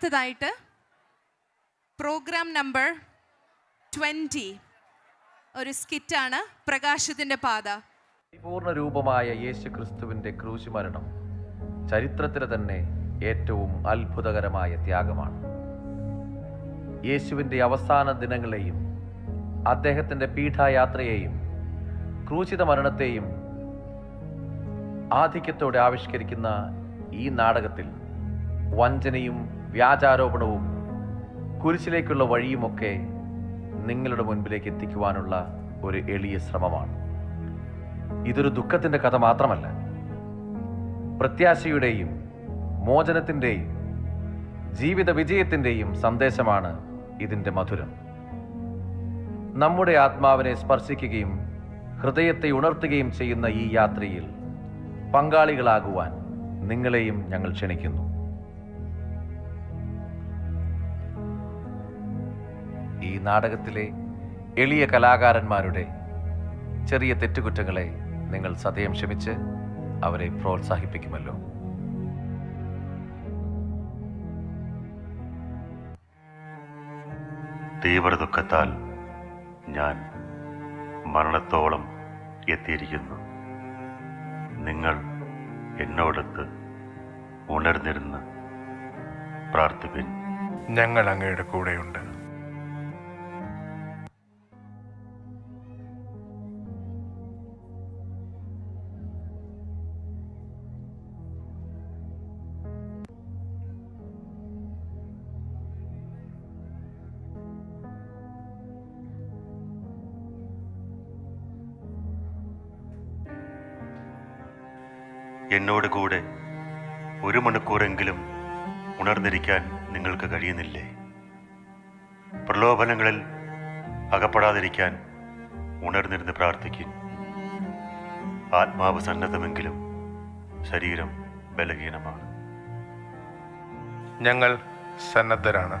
അടുത്തതായിട്ട് programme number 20 ഒരു സ്കിറ്റാണ് പ്രകാശത്തിന്റെ പാത. പൂർണ്ണ രൂപമായ യേശു ക്രിസ്തുവിന്റെ ക്രൂശ് മരണം ചരിത്രത്തിലെ തന്നെ ഏറ്റവും അത്ഭുതകരമായ ത്യാഗമാണ്. യേശുവിൻ്റെ അവസാന ദിനങ്ങളെയും അദ്ദേഹത്തിൻ്റെ പീഠായാത്രയെയും ക്രൂശിത മരണത്തെയും ആധിക്യത്തോടെ ആവിഷ്കരിക്കുന്ന ഈ നാടകത്തിൽ വഞ്ചനയും വ്യാജാരോപണവും കുരിശിലേക്കുള്ള വഴിയുമൊക്കെ നിങ്ങളുടെ മുൻപിലേക്ക് എത്തിക്കുവാനുള്ള ഒരു എളിയ ശ്രമമാണ്. ഇതൊരു ദുഃഖത്തിൻ്റെ കഥ മാത്രമല്ല, പ്രത്യാശയുടെയും മോചനത്തിൻ്റെയും ജീവിത വിജയത്തിൻ്റെയും സന്ദേശമാണ് ഇതിൻ്റെ മധുരം. നമ്മുടെ ആത്മാവിനെ സ്പർശിക്കുകയും ഹൃദയത്തെ ഉണർത്തുകയും ചെയ്യുന്ന ഈ യാത്രയിൽ പങ്കാളികളാകുവാൻ നിങ്ങളെയും ഞങ്ങൾ ക്ഷണിക്കുന്നു. ഈ നാടകത്തിലെ എളിയ കലാകാരന്മാരുടെ ചെറിയ തെറ്റുകുറ്റങ്ങളെ നിങ്ങൾ സദയം ക്ഷമിച്ച് അവരെ പ്രോത്സാഹിപ്പിക്കുമല്ലോ. തീവ്ര ദുഃഖത്താൽ ഞാൻ മരണത്തോളം എത്തിയിരിക്കുന്നു. നിങ്ങൾ എന്നോടൊത്ത് ഉണർന്നിരുന്ന് പ്രാർത്ഥിപ്പിൻ. ഞങ്ങൾ അങ്ങയുടെ കൂടെയുണ്ട്. എന്നോട് കൂടെ 1 മണിക്കൂറെങ്കിലും ഉണർന്നിരിക്കാൻ നിങ്ങൾക്ക് കഴിയുന്നില്ലേ? പ്രലോഭനങ്ങളിൽ അകപ്പെടാതിരിക്കാൻ ഉണർന്നിരുന്ന് പ്രാർത്ഥിക്കും. ആത്മാവ് സന്നദ്ധമെങ്കിലും ശരീരം ബലഹീനമാണ്. ഞങ്ങൾ സന്നദ്ധരാണ്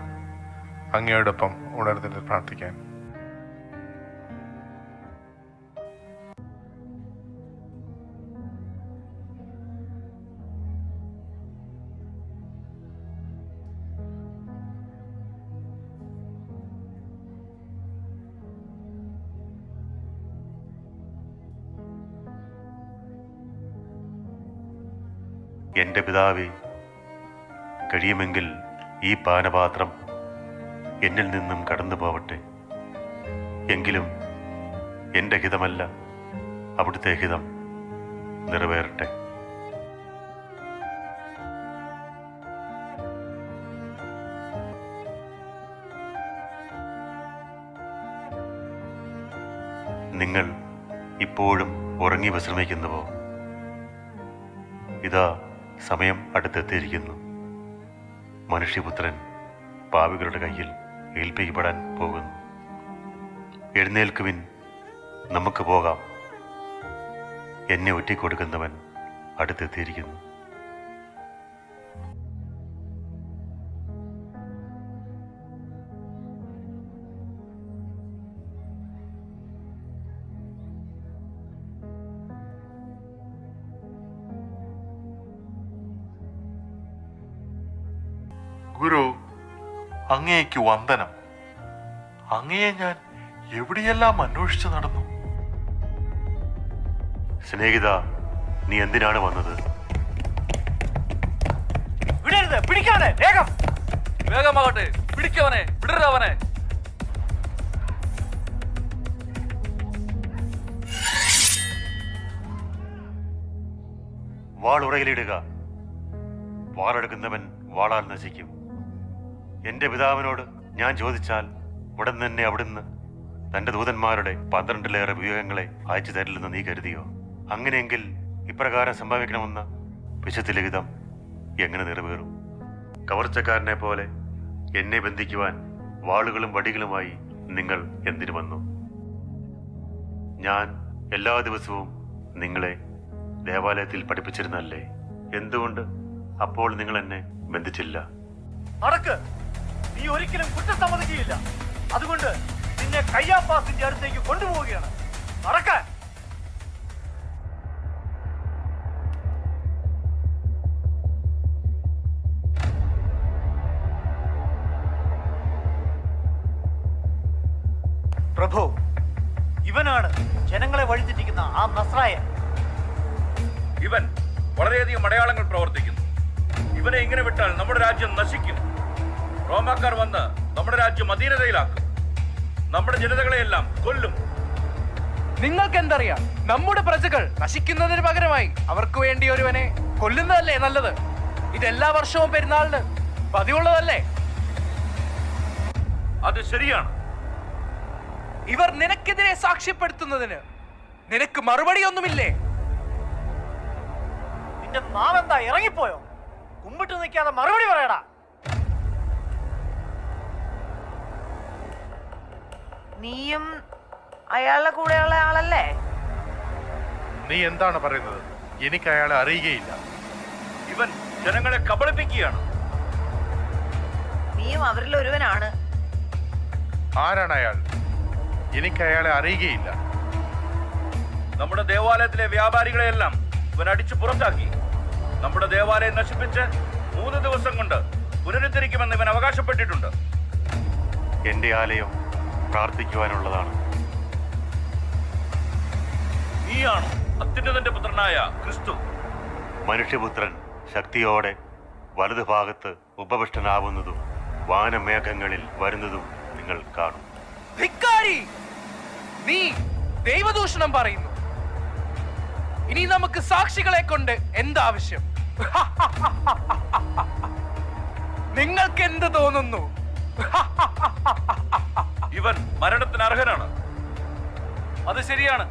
അങ്ങയോടൊപ്പം ഉണർന്നിരുന്ന് പ്രാർത്ഥിക്കാൻ. എൻ്റെ പിതാവേ, കഴിയുമെങ്കിൽ ഈ പാനപാത്രം എന്നിൽ നിന്നും കടന്നു പോവട്ടെ. എങ്കിലും എൻ്റെ ഹിതമല്ല, അവിടുത്തെ ഹിതം നിറവേറട്ടെ. നിങ്ങൾ ഇപ്പോഴും ഉറങ്ങി വിശ്രമിക്കുന്നുവോ? ഇതാ സമയം അടുത്തെത്തിയിരിക്കുന്നു. മനുഷ്യപുത്രൻ പാപികളുടെ കയ്യിൽ ഏൽപ്പിക്കപ്പെടാൻ പോകുന്നു. എഴുന്നേൽക്കുവിൻ, നമുക്ക് പോകാം. എന്നെ ഒറ്റിക്കൊടുക്കുന്നവൻ അടുത്തെത്തിയിരിക്കുന്നു. ഗുരു, അങ്ങേക്ക് വന്ദനം. അങ്ങയെ ഞാൻ എവിടെയെല്ലാം അന്വേഷിച്ചു നടന്നു. സ്നേഹിത, നീ എന്തിനാണ് വന്നത്? വിടരുത്, പിടിക്കാതെ, വേഗം വേഗമാകട്ടെ, പിടിക്കവനെ, വിടരുതവനെ. വാൾ ഉറയിലിടുക. വാളെടുക്കുന്നവൻ വാളാൽ നശിക്കും. എന്റെ പിതാവിനോട് ഞാൻ ചോദിച്ചാൽ ഉടൻ തന്നെ അവിടുന്ന് തന്റെ ദൂതന്മാരുടെ 12-ലേറെ വ്യൂഹങ്ങളെ അയച്ചു തരില്ലെന്ന് നീ കരുതിയോ? അങ്ങനെയെങ്കിൽ ഇപ്രകാരം സംഭവിക്കണമെന്ന വിശുദ്ധ ലിഖിതം എങ്ങനെ നിറവേറും? കവർച്ചക്കാരനെ പോലെ എന്നെ ബന്ധിക്കുവാൻ വാളുകളും വടികളുമായി നിങ്ങൾ എന്തിനു വന്നു? ഞാൻ എല്ലാ ദിവസവും നിങ്ങളെ ദേവാലയത്തിൽ പഠിപ്പിച്ചിരുന്നല്ലേ? എന്തുകൊണ്ട് അപ്പോൾ നിങ്ങൾ എന്നെ ബന്ധിച്ചില്ല? നടക്ക്, നീ ഒരിക്കലും കുറ്റം സമ്മതിക്കുകയില്ല. അതുകൊണ്ട് നിന്നെ കയ്യാപ്പാസിന്റെ അടുത്തേക്ക് കൊണ്ടുപോവുകയാണ്. നടക്കാൻ. പ്രഭു, ഇവനാണ് ജനങ്ങളെ വഴിതെറ്റിക്കുന്ന ആ നസ്രായൻ. ഇവൻ വളരെയധികം അടയാളങ്ങൾ പ്രവർത്തിക്കുന്നു. ഇവനെ ഇങ്ങനെ വിട്ടാൽ നമ്മുടെ രാജ്യം നശിക്കും. റോമാക്കാർ വന്ന് നമ്മുടെ രാജ്യം അധീനതയിലാക്കും. നമ്മുടെ ജനതകളെയെല്ലാം കൊല്ലും. നിങ്ങൾക്ക് എന്തറിയാം? നമ്മുടെ പ്രജകൾ നശിക്കുന്നതിന് പകരമായി അവർക്ക് വേണ്ടി ഒരുവനെ കൊല്ലുന്നതല്ലേ നല്ലത്? ഇതെല്ലാ വർഷവും പെരുന്നാളിന് പതിവുള്ളതല്ലേ? അത് ശരിയാണ്. ഇവർ നിനക്കെതിരെ സാക്ഷ്യപ്പെടുത്തുന്നതിന് നിനക്ക് മറുപടി ഒന്നുമില്ലേ? നിന്റെ നാവെന്താ ഇറങ്ങിപ്പോയോ? കുമ്പിട്ട് നിൽക്കാതെ മറുപടി പറയടാ. നീയും അയാളുടെ കൂടെയുള്ള ആളല്ലേ? നീ എന്താണ് പറയുന്നത്? എനിക്ക് അയാളെ അറിയുകയില്ല. ഇവൻ ജനങ്ങളെ കബളിപ്പിക്കുകയാണ്. നീയും അവരിൽ ഒരുവനാണ്. ആരാണ് അയാൾ? എനിക്ക് അയാളെ അറിയുകയില്ല. നമ്മുടെ ദേവാലയത്തിലെ വ്യാപാരികളെയെല്ലാം ഇവൻ അടിച്ചു പുറത്താക്കി. നമ്മുടെ ദേവാലയം നശിപ്പിച്ച് 3 ദിവസം കൊണ്ട് പുനരുദ്ധരിക്കുമെന്ന് ഇവൻ അവകാശപ്പെട്ടിട്ടുണ്ട്. എൻ്റെ ആലയം പ്രാർത്ഥിക്കുവാനുള്ളതാണ്. നീയാണോ അത്യുന്നതന്റെ പുത്രനായ ക്രിസ്തു? മനുഷ്യപുത്രൻ ശക്തിയോടെ വലതുഭാഗത്ത് ഉപവിഷ്ടനാവുന്നതും വാനമേഘങ്ങളിൽ വരുന്നതും നിങ്ങൾ കാണും. ധിക്കാരി! നീ ദൈവദൂഷണം പറയുന്നു. ഇനി നമുക്ക് സാക്ഷികളെ കൊണ്ട് എന്താവശ്യം? നിങ്ങൾക്ക് എന്ത് തോന്നുന്നു? ഇവൻ മരണത്തിന് അർഹനാണ്. അത് ശരിയാണ്.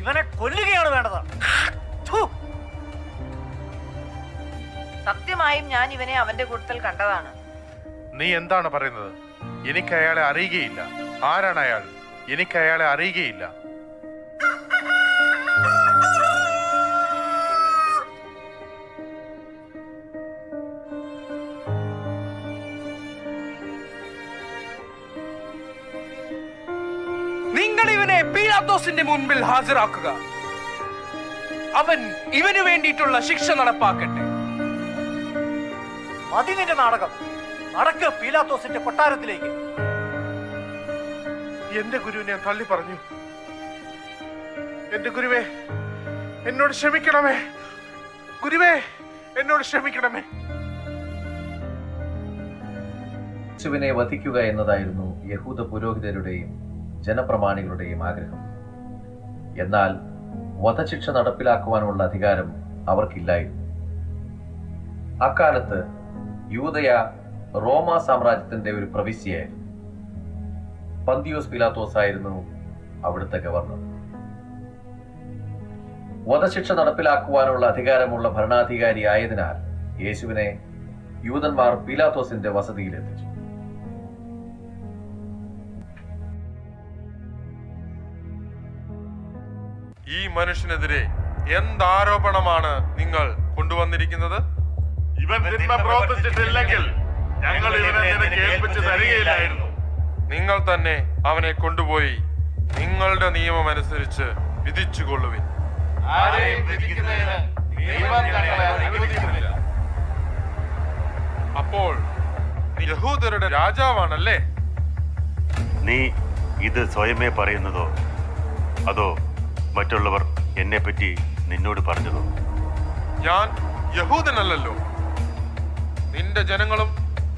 ഇവനെ കൊല്ലുകയാണ് വേണ്ടത്. ഥു. സത്യമായും ഞാൻ ഇവനെ അവന്റെ കൂട്ടത്തിൽ കണ്ടതാണ്. നീ എന്താണ് പറയുന്നത്? എനിക്ക് അയാളെ അറിയുകയില്ല. ആരാണ് അയാൾ? എനിക്ക് അയാളെ അറിയുകയില്ല. നിങ്ങൾ ഇവനെ പീലാത്തോസിന്റെ മുൻപിൽ ഹാജരാക്കുക. അവൻ ഇവന് വേണ്ടിയിട്ടുള്ള ശിക്ഷ നടപ്പാക്കട്ടെ. മതി നിന്റെ നാടകം. നടക്ക് പീലാത്തോസിന്റെ കൊട്ടാരത്തിലേക്ക്. എന്റെ ഗുരുവിനെ ഞാൻ തള്ളി പറഞ്ഞു. എന്റെ ഗുരുവേ, എന്നോട് ക്ഷമിക്കണമേ. ഗുരുവേ, എന്നോട് ക്ഷമിക്കണമേ. യേശുവിനെ വധിക്കുക എന്നതായിരുന്നു യഹൂദ പുരോഹിതരുടെയും ജനപ്രമാണികളുടെയും ആഗ്രഹം. എന്നാൽ വധശിക്ഷ നടപ്പിലാക്കുവാനുള്ള അധികാരം അവർക്കില്ലായിരുന്നു. അക്കാലത്ത് യൂദയ റോമാ സാമ്രാജ്യത്തിന്റെ ഒരു പ്രവിശ്യയായിരുന്നു. പന്തിയോസ് പീലാത്തോസ് ആയിരുന്നു അവിടുത്തെ ഗവർണർ. വധശിക്ഷ നടപ്പിലാക്കുവാനുള്ള അധികാരമുള്ള ഭരണാധികാരി ആയതിനാൽ യേശുവിനെ യൂതന്മാർ പീലാത്തോസിന്റെ വസതിയിലെത്തിച്ചു. ഈ മനുഷ്യനെതിരെ എന്താരോപണമാണ് നിങ്ങൾ കൊണ്ടുവന്നിരിക്കുന്നത്? ഇവൻ തിന്മ പ്രവർത്തിച്ചിട്ടില്ലെങ്കിൽ ഞങ്ങൾ ഇവനെ നിനക്ക് ഏൽപ്പിച്ചു തരികയില്ലായിരുന്നു. നിങ്ങൾ തന്നെ അവനെ കൊണ്ടുപോയി നിങ്ങളുടെ നിയമമനുസരിച്ച് വിധിച്ചുകൊള്ളുവിൻ. ആരെയും വിധിക്കുന്നതിന് ദൈവം ഞങ്ങളെ അനുവദിക്കുന്നില്ല. അപ്പോൾ നീ യഹൂദരുടെ രാജാവാണല്ലേ? നീ ഇത് സ്വയമേ പറയുന്നതോ അതോ മറ്റുള്ളവർ എന്നെപ്പറ്റി നിന്നോട് പറഞ്ഞതോ? ഞാൻ യഹൂദനല്ലല്ലോ. നിന്റെ ജനങ്ങളും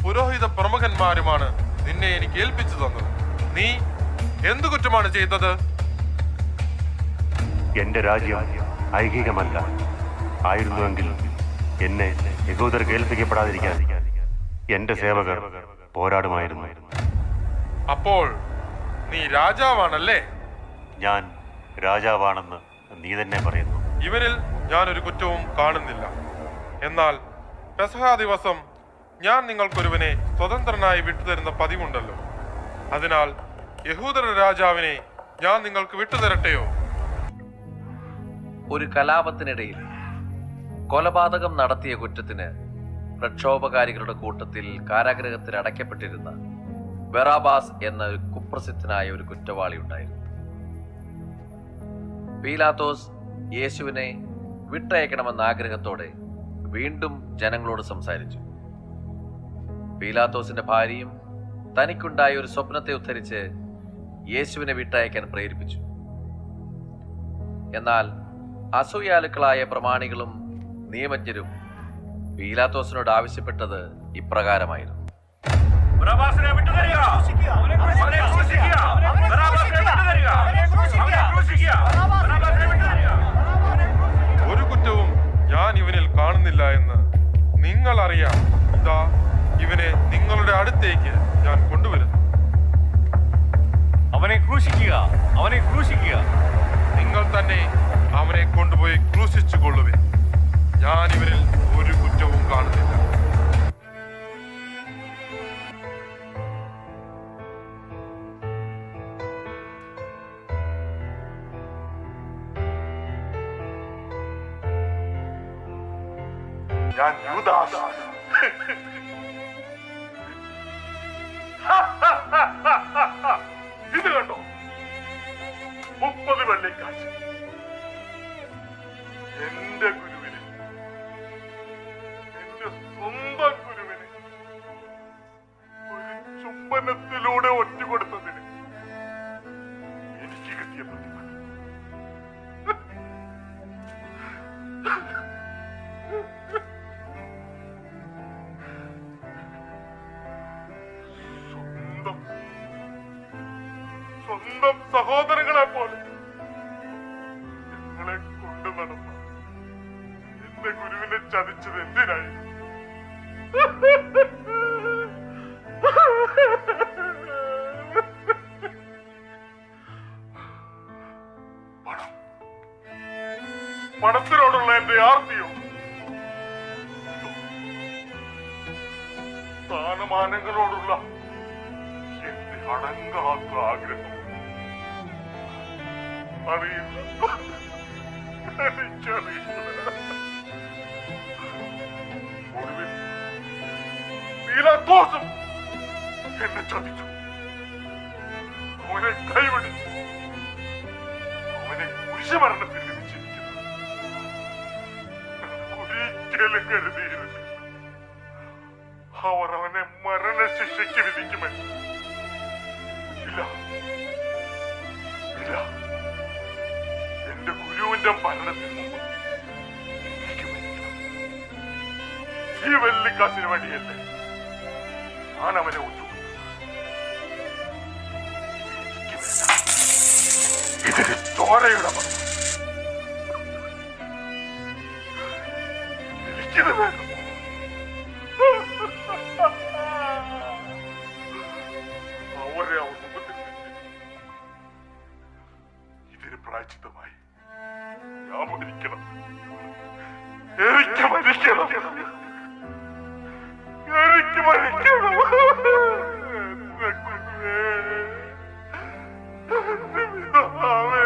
പുരോഹിത പ്രമുഖന്മാരുമാണ് നിന്നെ എനിക്ക് ഏൽപ്പിച്ചു തന്നത്. നീ എന്തു കുറ്റമാണ് ചെയ്തത്? എന്റെ രാജ്യം ഐഹികമല്ല. ആയിരുന്നുവെങ്കിൽ എന്നെ യഹൂദർക്ക് ഏൽപ്പിക്കപ്പെടാതിരിക്കാൻ എന്റെ സേവകർ പോരാടുമായിരുന്നു. അപ്പോൾ നീ രാജാവാണല്ലേ? ഞാൻ രാജാവാണെന്ന് നീ തന്നെ പറയുന്നു. ഇവനിൽ ഞാനൊരു കുറ്റവും കാണുന്നില്ല. എന്നാൽ പെസഹ ദിവസം ഞാൻ നിങ്ങൾക്കൊരുവനെ സ്വതന്ത്രനായി വിട്ടുതരുന്ന പതിവുണ്ടല്ലോ. അതിനാൽ യഹൂദരുടെ രാജാവിനെ ഞാൻ നിങ്ങൾക്ക് വിട്ടുതരട്ടെയോ? ഒരു കലാപത്തിനിടയിൽ കൊലപാതകം നടത്തിയ കുറ്റത്തിന് പ്രക്ഷോഭകാരികളുടെ കൂട്ടത്തിൽ കാരാഗൃഹത്തിൽ അടയ്ക്കപ്പെട്ടിരുന്ന ബറാബാസ് എന്ന ഒരു കുപ്രസിദ്ധനായ ഒരു കുറ്റവാളി ഉണ്ടായിരുന്നു. പീലാത്തോസ് യേശുവിനെ വിട്ടയക്കണമെന്ന ആഗ്രഹത്തോടെ വീണ്ടും ജനങ്ങളോട് സംസാരിച്ചു. പീലാത്തോസിന്റെ ഭാര്യയും തനിക്കുണ്ടായ ഒരു സ്വപ്നത്തെ ഉദ്ധരിച്ച് യേശുവിനെ വിട്ടയക്കാൻ പ്രേരിപ്പിച്ചു. എന്നാൽ അസൂയാലുക്കളായ പ്രമാണികളും നിയമജ്ഞരും പീലാത്തോസിനോട് ആവശ്യപ്പെട്ടത് ഇപ്രകാരമായിരുന്നു: ബറാബാസിനെ വിട്ടുതരിക. അവനെ ക്രൂശിക്കുക. ബറാബാസിനെ വിട്ടുതരിക. അവനെ ക്രൂശിക്കുക. ബറാബാസിനെ വിട്ടുതരിക. ഒരു കുറ്റവും ഞാൻ ഇവനിൽ കാണുന്നില്ല എന്ന് നിങ്ങൾ അറിയാം. ഇതാ ഇവനെ നിങ്ങളുടെ അടുത്തേക്ക് ഞാൻ കൊണ്ടുവരുന്നു. അവനെ ക്രൂശിക്കുക. അവനെ ക്രൂശിക്കുക. നിങ്ങൾ തന്നെ അവനെ കൊണ്ടുപോയി ക്രൂശിച്ചു കൊള്ളുവിൻ. ഞാൻ ഇവരിൽ ഒരു കുറ്റവും കാണുന്നില്ല. ഞാൻ യൂദാസ്. ഇത് കണ്ടോ, 30 വെള്ളിക്കാശ്. എന്റെ ഗുരുവിന്, എന്റെ സ്വന്തം ഗുരുവിന് ഒരു ചുംബനത്തിലൂടെ ഒറ്റുകൊടുത്തതിന് എനിക്ക് കിട്ടിയ പ്രതിഫലം. സ്വന്തം സഹോദരങ്ങളെ പോലെ ഞങ്ങളെ കൊണ്ടു നടന്ന എന്റെ ഗുരുവിനെ ചതിച്ചത് എന്തിനായി? പണത്തിനോടുള്ള എന്റെ ആർത്തിയോ, സ്ഥാനമാനങ്ങളോടുള്ള എന്റെ അടങ്ങാത്ത ആഗ്രഹം അറിയില്ല. എനിക്കറിയില്ല. ഒടുവിൽ പീലാത്തോസും എന്നെ ചതിച്ചു. അവനെ കൈവിടിച്ചു. അവനെ കുരിശുമരണത്തിൽ വിധിച്ചിരിക്കുന്നു. ഒരിക്കലും കരുതിയിരുന്നില്ല അവർ അവനെ മരണശിക്ഷയ്ക്ക് വിധിക്കുമെന്ന്. ഇല്ല ഇല്ല, എന്റെ ഗുരുവിന്റെ മരണത്തിന് മുമ്പ് എനിക്ക് മരിക്കണം. ഈ വെള്ളിക്കാശിന് വേണ്ടിയല്ലേ ഞാൻ അവനെ ഒറ്റുകൊടുത്തു. ഇതൊരു ചോരയുടെ മണം. എനിക്കിത് വേണം. അവരെ അവർ മുഖത്തിൽ ഇതിന് പ്രായച്ചിത്തമായി ഞാൻ മരിക്കണം. എനിക്ക് മരിക്കണം. എനിക്ക് മരിക്കണം. എന്റെ ഗുരുവേ, എന്റെ പിതാവേ.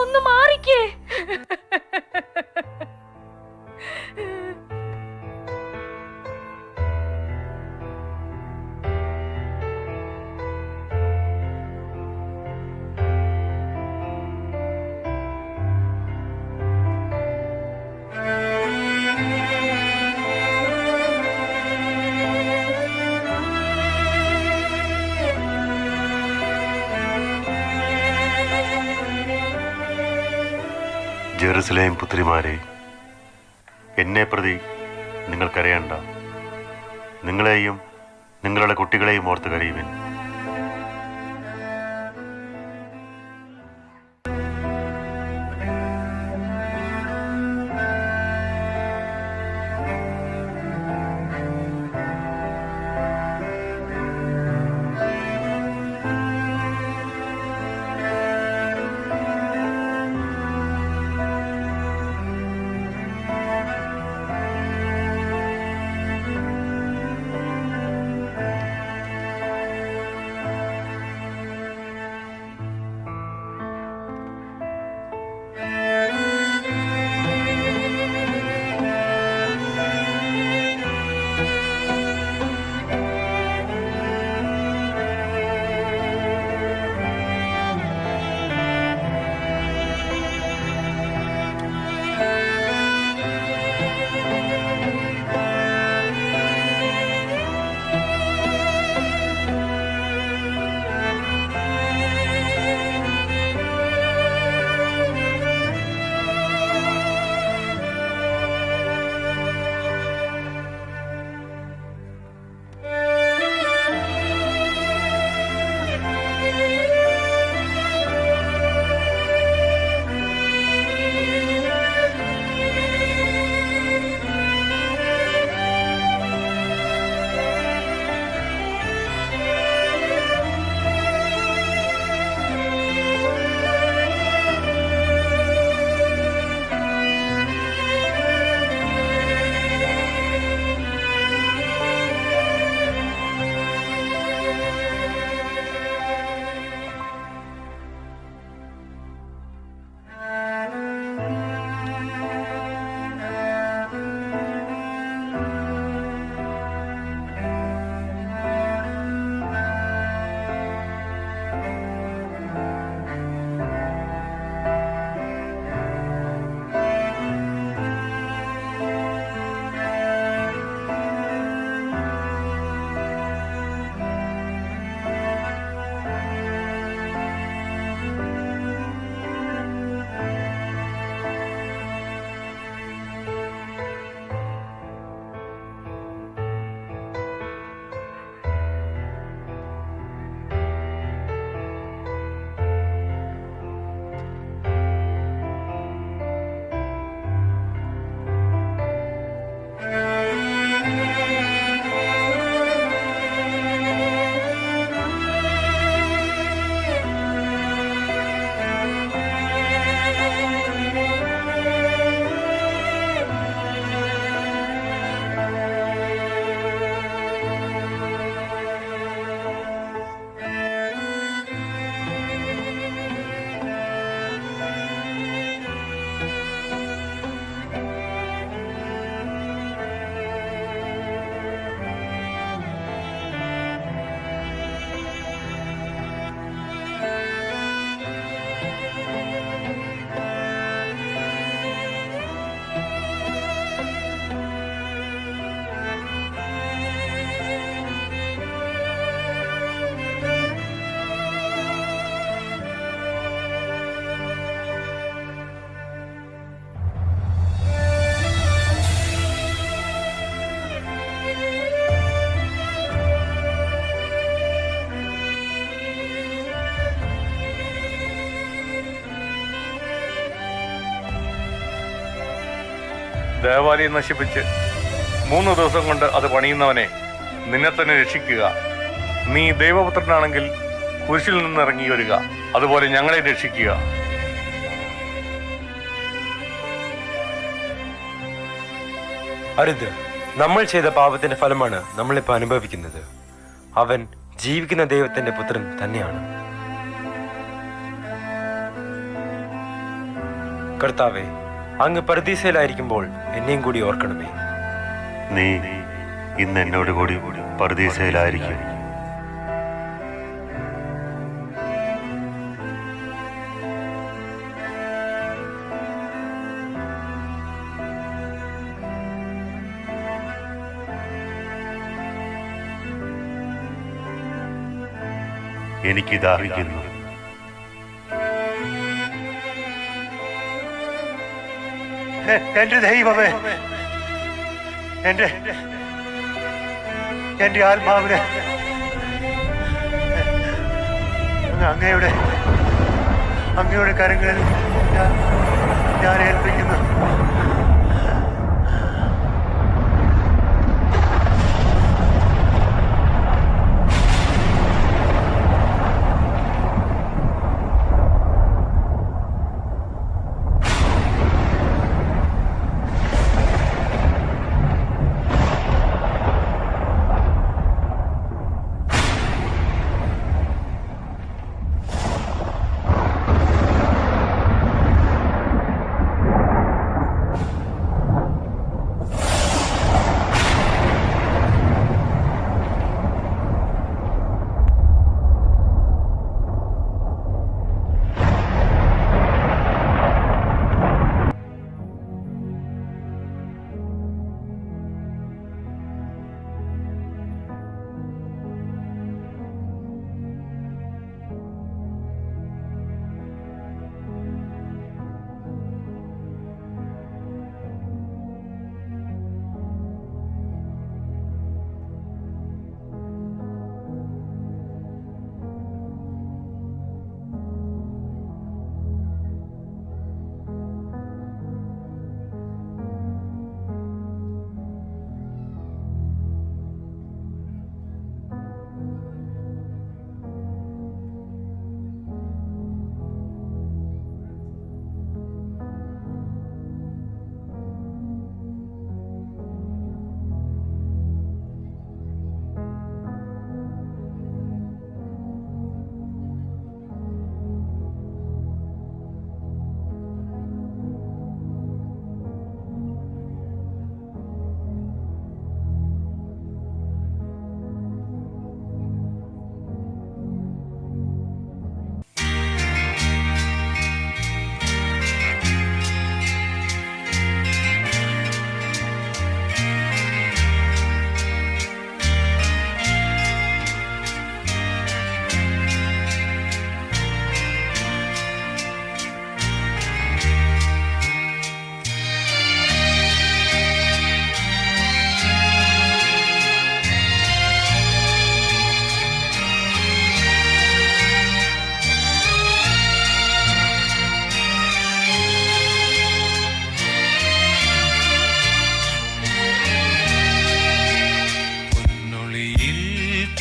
ഒന്ന് മാറിക്കേ. ജെറുസലേം പുത്രിമാരെ, എന്നെ പ്രതി നിങ്ങൾക്കറിയണ്ട. നിങ്ങളെയും നിങ്ങളുടെ കുട്ടികളെയും ഓർത്ത് കഴിയുവിൻ. ദേവാലയം നശിപ്പിച്ച് 3 ദിവസം കൊണ്ട് അത് പണിയുന്നവനെ, നിന്നെ തന്നെ രക്ഷിക്കുക. നീ ദൈവപുത്രനാണെങ്കിൽ കുരിശിൽ നിന്ന് ഇറങ്ങി വരിക, അതുപോലെ ഞങ്ങളെ രക്ഷിക്കുക. അരുത്. നമ്മൾ ചെയ്ത പാപത്തിന്റെ ഫലമാണ് നമ്മളിപ്പോൾ അനുഭവിക്കുന്നത്. അവൻ ജീവിക്കുന്ന ദൈവത്തിന്റെ പുത്രൻ തന്നെയാണ്. കർത്താവേ, അങ്ങ് പറുദീസയിലായിരിക്കുമ്പോൾ എന്നെയും കൂടി ഓർക്കണമേ. നീ ഇന്ന് എന്നോട് കൂടി പറുദീസയിലായിരിക്കും. എനിക്ക് ദാഹിക്കുന്നു. എന്റെ ദൈവമേ, എന്റെ ആത്മാവിനെ അങ്ങയുടെ കരങ്ങളിൽ ഞാൻ ഏൽപ്പിക്കുന്നു.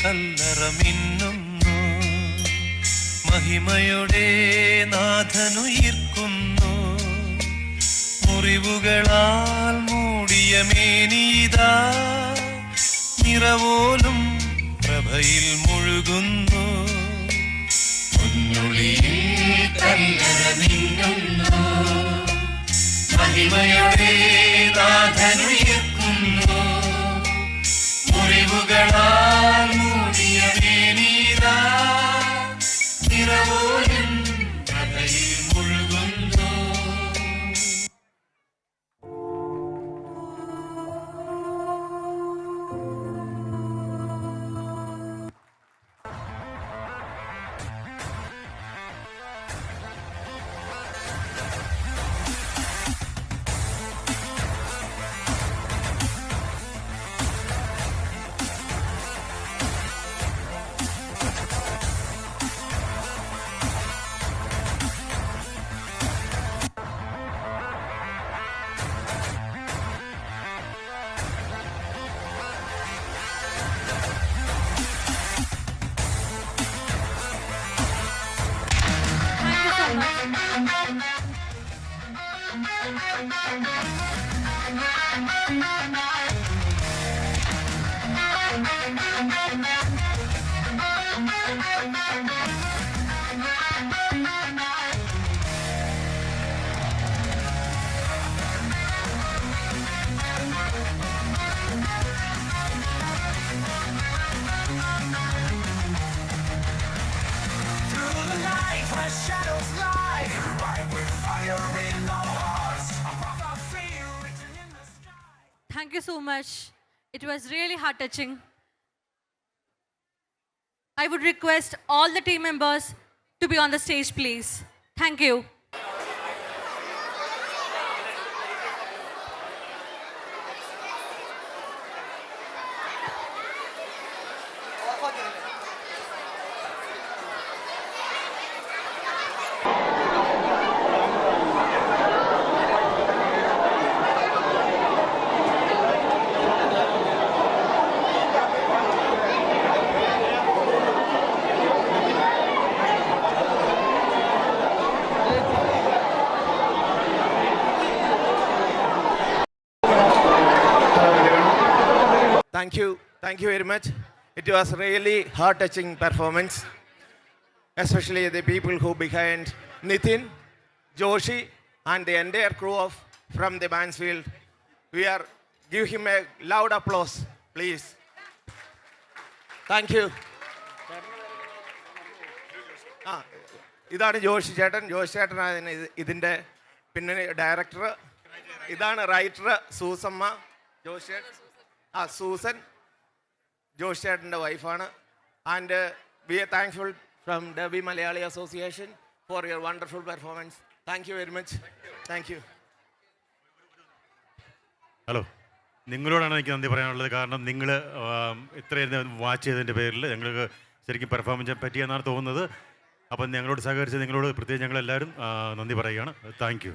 കല്ലറമിന്നുന്നു, മഹിമയുടെ നാഥനുയിർക്കുന്നു. മുറിവുകളാൽ മൂടിയ മേനീതാ നിറവോലും പ്രഭയിൽ മുഴുകുന്നു. പൊന്നൊളിയിൽ കല്ലറമിന്നുന്നു, മഹിമയുടെ നാഥനുയിർക്കുന്നു. മുറിവുകളാൽ മൂടിയ മേനീതാ നിറവോലും പ്രഭയിൽ മുഴുകുന്നു. Thank you so much. It was really heart-touching. I would request all the team members to be on the stage, please. Thank you. Thank you very much. It was really heart-touching performance, especially the people who behind Nitin, Joshi, and the entire crew of from the Mansfield. Give him a loud applause, please. Thank you. ഇതാണ് ജോഷി ചേട്ടനാണ് ഇതിൻ്റെ പിന്നെ director. ഇതാണ് writer Susamma. Susan Joshi ചേട്ടൻ്റെ വൈഫാണ്. And we are thankful from Dubai Malayali association for your wonderful performance. Thank you very much. Thank you. Hello, നിങ്ങളോടാണ് എനിക്ക് നന്ദി പറയാനുള്ളത്. കാരണം നിങ്ങൾ ഇത്രയും വാച്ച് ചെയ്തതിൻ്റെ പേരിൽ ഞങ്ങൾക്ക് ശരിക്കും പെർഫോം ചെയ്യാൻ പറ്റിയെന്നാണ് തോന്നുന്നത്. അപ്പം ഞങ്ങളോട് സഹകരിച്ച് നിങ്ങളോട് പ്രത്യേകിച്ച് ഞങ്ങളെല്ലാവരും നന്ദി പറയുകയാണ്. Thank you.